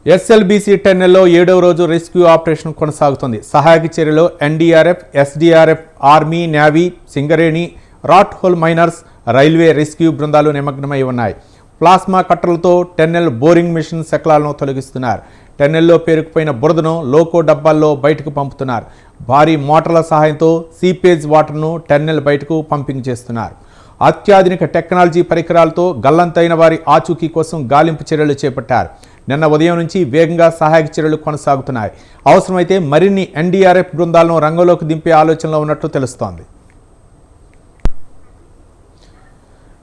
SLBC టన్నెల్లో 7వ రోజు rescue operation కొనసాగుతుంది. సహాయక చర్యలో NDRF, SDRF, army, navy, Singareni, rat hole miners, railway rescue బృందాలు నిమగ్నమై ఉన్నాయి. ప్లాస్మా కట్టలతో టన్నెల్ బోరింగ్ మిషన్ శకలాలను తొలగిస్తున్నారు. టన్నెల్లో పేరుకుపోయిన బురదను లోకో డబ్బాల్లో బయటకు పంపుతున్నారు. భారీ మోటార్ల సహాయంతో సీపేజ్ వాటర్ను టన్నెల్ బయటకు పంపింగ్ చేస్తున్నారు. అత్యాధునిక టెక్నాలజీ పరికరాలతో గల్లంతైన వారి ఆచూకీ కోసం గాలింపు చర్యలు చేపట్టారు. నిన్న ఉదయం నుంచి వేగంగా సహాయక చర్యలు కొనసాగుతున్నాయి. అవసరమైతే మరిన్ని ఎన్డీఆర్ఎఫ్ బృందాలను రంగంలోకి దింపే ఆలోచనలో ఉన్నట్లు తెలుస్తోంది.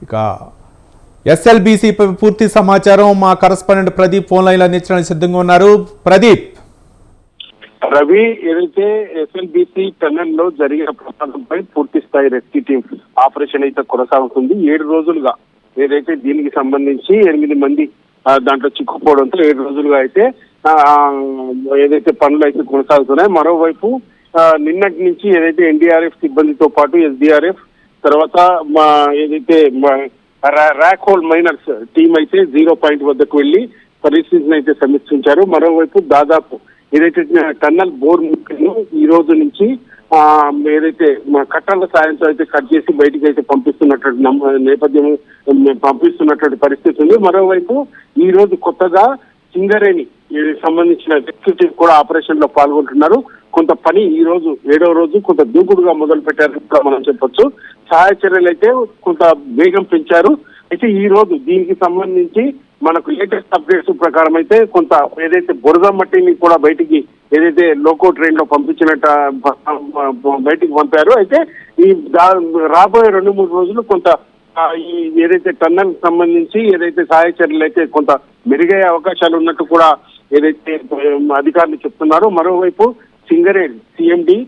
ఇక ఎస్ఎల్బీసీ పూర్తి సమాచారం మా కరెస్పాండెంట్ ప్రదీప్ ఫోన్ లైన్లో అందించడానికి సిద్ధంగా ఉన్నారు. ప్రదీప్. రవి, ఏదైతే ఎస్ఎల్బీసీ టన్నెల్ లో జరిగిన ప్రమాదంపై పూర్తి స్థాయి రెస్క్యూ టీం ఆపరేషన్ అయితే కొనసాగుతుంది. 7 రోజులుగా ఏదైతే దీనికి సంబంధించి 8 మంది దాంట్లో చిక్కుపోవడంతో 7 రోజులుగా అయితే ఏదైతే పనులు అయితే కొనసాగుతున్నాయి. మరోవైపు నిన్నటి నుంచి ఏదైతే ఎన్డీఆర్ఎఫ్ సిబ్బందితో పాటు ఎస్డీఆర్ఎఫ్ తర్వాత ఏదైతే ర్యాక్ హోల్ మైనర్స్ టీం అయితే 0 పాయింట్ వద్దకు వెళ్లి పరిస్థితిని అయితే సమీక్షించారు. మరోవైపు దాదాపు ఏదైతే టన్నల్ బోర్ ముక్కను ఈ రోజు నుంచి ఏదైతే కట్టల సాయంతో అయితే కట్ చేసి బయటికి అయితే పంపిస్తున్నటువంటి నేపథ్యం పంపిస్తున్నటువంటి పరిస్థితి ఉంది. మరోవైపు ఈ రోజు కొత్తగా సింగరేణి సంబంధించిన రెస్క్యూ కూడా ఆపరేషన్ లో పాల్గొంటున్నారు. కొంత పని ఈ రోజు 7వ రోజు కొంత దూకుడుగా మొదలు పెట్టారని కూడా మనం చెప్పొచ్చు. సహాయ చర్యలు అయితే కొంత వేగం పెంచారు. అయితే ఈ రోజు దీనికి సంబంధించి మనకు లేటెస్ట్ అప్డేట్స్ ప్రకారం అయితే కొంత ఏదైతే బురద మట్టిని కూడా బయటికి ఏదైతే లోకో ట్రైన్ లో పంపించినట్టు బయటికి పంపారు. అయితే ఈ రాబోయే 2-3 రోజులు కొంత ఈ ఏదైతే టన్నల్ సంబంధించి ఏదైతే సహాయ చర్యలు అయితే కొంత మెరుగయ్యే అవకాశాలు ఉన్నట్టు కూడా ఏదైతే అధికారులు చెప్తున్నారు. మరోవైపు సింగరేణి సిఎండి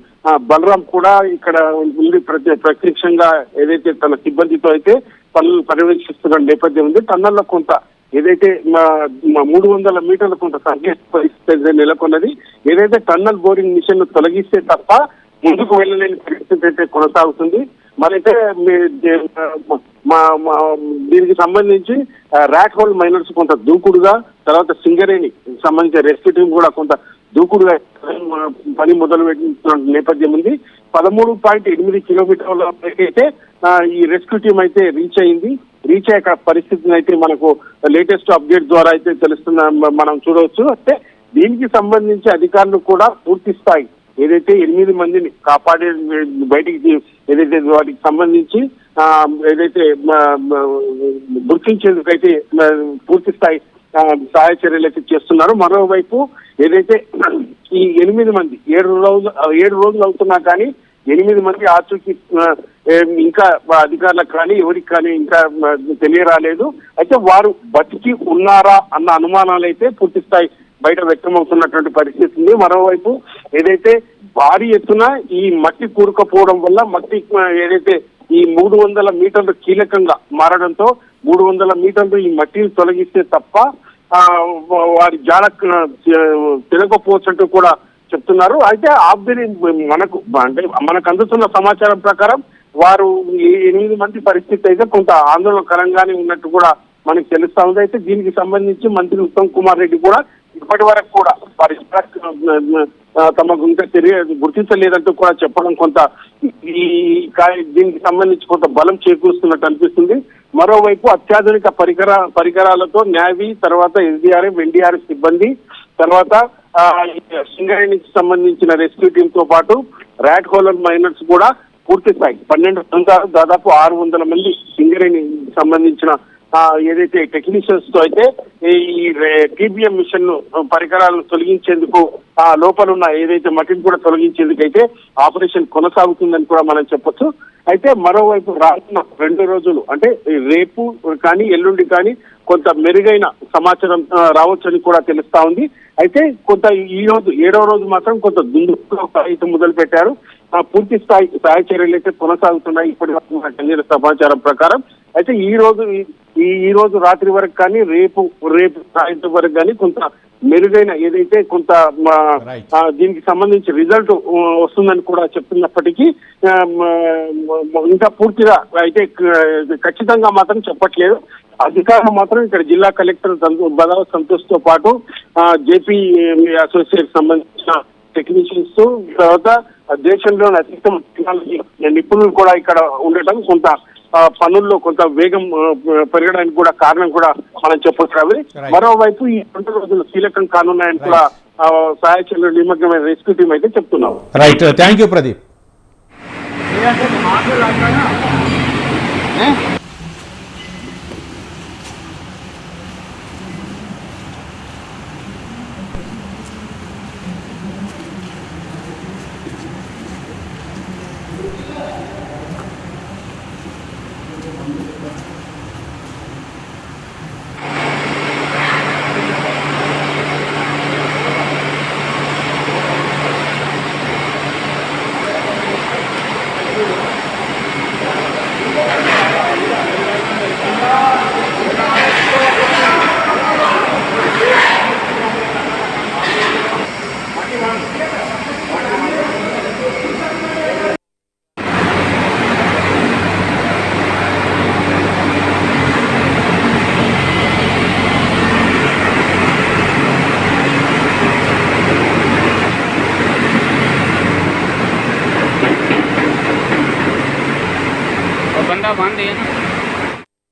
బలరాం కూడా ఇక్కడ ఉండి ప్రత్యక్షంగా ఏదైతే తన సిబ్బందితో అయితే పనులు పర్యవేక్షిస్తున్న నేపథ్యం ఉంది. టన్నల్లో కొంత ఏదైతే 300 మీటర్ల కొంత సంకేత పరిస్థితి నెలకొన్నది. ఏదైతే టన్నల్ బోరింగ్ మిషన్ తొలగిస్తే తప్ప ముందుకు వెళ్ళలేని పరిస్థితి అయితే కొనసాగుతుంది. మరైతే దీనికి సంబంధించి ర్యాక్ హోల్ మైనర్స్ కొంత దూకుడుగా, తర్వాత సింగరేణి సంబంధించిన రెస్క్యూ టీం కూడా కొంత దూకుడుగా పని మొదలు పెట్టిన నేపథ్యం ఉంది. 13.8 కిలోమీటర్ల అయితే ఈ రెస్క్యూ టీం అయితే రీచ్ అయ్యే పరిస్థితిని అయితే మనకు లేటెస్ట్ అప్డేట్ ద్వారా అయితే తెలుస్తున్న మనం చూడవచ్చు. అంటే దీనికి సంబంధించి అధికారులు కూడా పూర్తి స్థాయి ఏదైతే 8 మందిని కాపాడే బయటికి ఏదైతే వాటికి సంబంధించి ఏదైతే గుర్తించేందుకైతే పూర్తి స్థాయి సహాయ చర్యలు అయితే చేస్తున్నారు. మరోవైపు ఏదైతే ఈ 8 మంది 7 రోజులు అవుతున్నా కానీ 8 మంది ఆచూకీ ఇంకా అధికారులకు కానీ ఎవరికి కానీ ఇంకా తెలియరాలేదు. అయితే వారు బతికి ఉన్నారా అన్న అనుమానాలు అయితే పూర్తి స్థాయి బయట వ్యక్తమవుతున్నటువంటి పరిస్థితి ఉంది. మరోవైపు ఏదైతే భారీ ఎత్తున ఈ మట్టి కూరుకుపోవడం వల్ల మట్టి ఏదైతే ఈ 300 మీటర్లు కీలకంగా మారడంతో 300 మీటర్లు ఈ మట్టిని తొలగిస్తే తప్ప వారి జాడ తిరగకపోవచ్చంటూ కూడా చెప్తున్నారు. అయితే మనకు అందుతున్న సమాచారం ప్రకారం వారు 8 మంది పరిస్థితి అయితే కొంత ఆందోళనకరంగానే ఉన్నట్టు కూడా మనకు తెలుస్తా ఉంది. అయితే దీనికి సంబంధించి మంత్రి ఉత్తమ్ కుమార్ రెడ్డి కూడా ఇప్పటి వరకు కూడా తమకు ఇంకా గుర్తించలేదంటూ కూడా చెప్పడం కొంత దీనికి సంబంధించి కొంత బలం చేకూరుస్తున్నట్టు అనిపిస్తుంది. మరోవైపు అత్యాధునిక పరికరాలతో నేవీ, తర్వాత ఎస్డీఆర్ఎఫ్, ఎన్డీఆర్ఎఫ్ సిబ్బంది, తర్వాత సింగరేణికి సంబంధించిన రెస్క్యూ టీమ్ తో పాటు ర్యాక్ హోల్ మైనర్స్ కూడా పూర్తి స్థాయి 12 బృందాలు దాదాపు 600 మంది సింగరేణి సంబంధించిన ఏదైతే టెక్నీషియన్స్ తో అయితే ఈ టీబీఎం మిషన్ ను పరికరాలను తొలగించేందుకు లోపల ఉన్న ఏదైతే మట్టిని కూడా తొలగించేందుకు అయితే ఆపరేషన్ కొనసాగుతుందని కూడా మనం చెప్పొచ్చు. అయితే మరోవైపు రానున్న 2 రోజులు అంటే రేపు కానీ ఎల్లుండి కానీ కొంత మెరుగైన సమాచారం రావచ్చని కూడా తెలుస్తా ఉంది. అయితే కొంత ఈ రోజు 7వ రోజు మాత్రం కొంత దుందుగా అయితే మొదలు పెట్టారు. పూర్తి స్థాయి సహాయ చర్యలు అయితే కొనసాగుతున్నాయి ఇప్పటి వరకు అందిన సమాచారం ప్రకారం. అయితే ఈ రోజు రాత్రి వరకు కానీ రేపు సాయంత్రం వరకు కానీ కొంత మెరుగైన ఏదైతే కొంత Right. దీనికి సంబంధించి రిజల్ట్ వస్తుందని కూడా చెప్తున్నప్పటికీ ఇంకా పూర్తిగా అయితే ఖచ్చితంగా మాత్రం చెప్పట్లేదు. అధికారులు మాత్రం ఇక్కడ జిల్లా కలెక్టర్ బదావ సంతోష్ తో పాటు జేపీ అసోసియేట్ సంబంధించిన టెక్నీషియన్స్, తర్వాత దేశంలోని అత్యుత్తమ టెక్నాలజీ నిపుణులు కూడా ఇక్కడ ఉండటం కొంత పనుల్లో కొంత వేగం పెరగడానికి కూడా కారణం కూడా మనం చెప్పొచ్చు. మరోవైపు ఈ 2 రోజులు కీలకం కానున్నాయని కూడా సహాయ చర్యలు నిమగ్నమైన రెస్క్యూ టీం అయితే చెప్తున్నాం. Right, thank you Pradeep. बंदा बांध दिया ना।